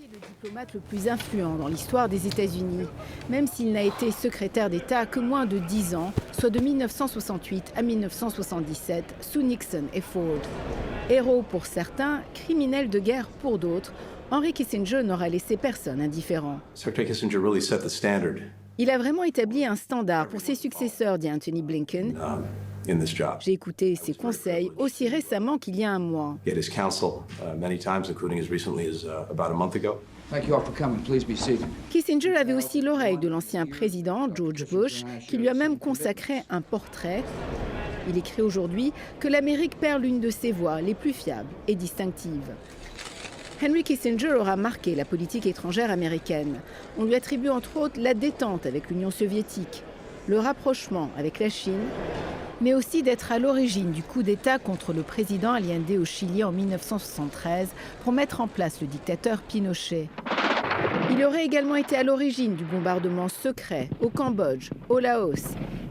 C'est le diplomate le plus influent dans l'histoire des États-Unis, même s'il n'a été secrétaire d'État que moins de 10 ans, soit de 1968 à 1977, sous Nixon et Ford. Héros pour certains, criminel de guerre pour d'autres, Henry Kissinger n'aura laissé personne indifférent. Il a vraiment établi un standard pour ses successeurs, dit Anthony Blinken. J'ai écouté ses conseils aussi récemment qu'il y a un mois. Kissinger avait aussi l'oreille de l'ancien président George Bush, qui lui a même consacré un portrait. Il écrit aujourd'hui que l'Amérique perd l'une de ses voix les plus fiables et distinctives. Henry Kissinger aura marqué la politique étrangère américaine. On lui attribue entre autres la détente avec l'Union soviétique, le rapprochement avec la Chine, mais aussi d'être à l'origine du coup d'État contre le président Allende au Chili en 1973 pour mettre en place le dictateur Pinochet. Il aurait également été à l'origine du bombardement secret au Cambodge, au Laos,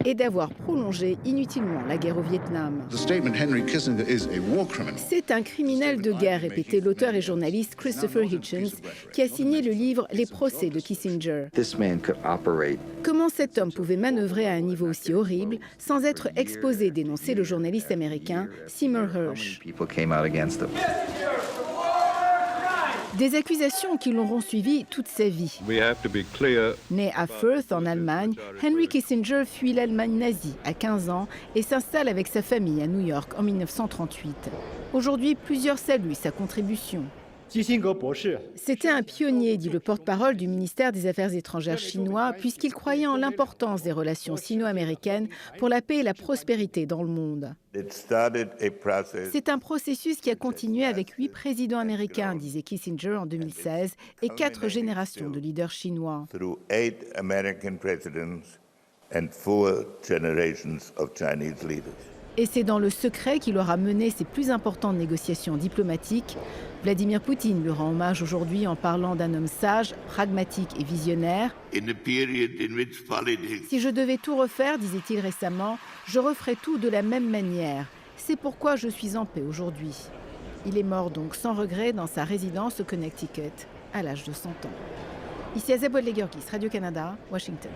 et d'avoir prolongé inutilement la guerre au Vietnam. C'est un criminel de guerre, répétait l'auteur et journaliste Christopher Hitchens, qui a signé le livre « Les procès de Kissinger ». Comment cet homme pouvait manœuvrer à un niveau aussi horrible sans être exposé, dénonçait le journaliste américain Seymour Hersh. Des accusations qui l'auront suivi toute sa vie. Né à Fürth, en Allemagne, Henry Kissinger fuit l'Allemagne nazie à 15 ans et s'installe avec sa famille à New York en 1938. Aujourd'hui, plusieurs saluent sa contribution. C'était un pionnier, dit le porte-parole du ministère des Affaires étrangères chinois, puisqu'il croyait en l'importance des relations sino-américaines pour la paix et la prospérité dans le monde. C'est un processus qui a continué avec 8 présidents américains, disait Kissinger en 2016, et 4 générations de leaders chinois. Et c'est dans le secret qu'il aura mené ses plus importantes négociations diplomatiques. Vladimir Poutine lui rend hommage aujourd'hui en parlant d'un homme sage, pragmatique et visionnaire. Si je devais tout refaire, disait-il récemment, je referais tout de la même manière. C'est pourquoi je suis en paix aujourd'hui. Il est mort donc sans regret dans sa résidence au Connecticut, à l'âge de 100 ans. Ici Azeb Ouadlegurgis, Radio-Canada, Washington.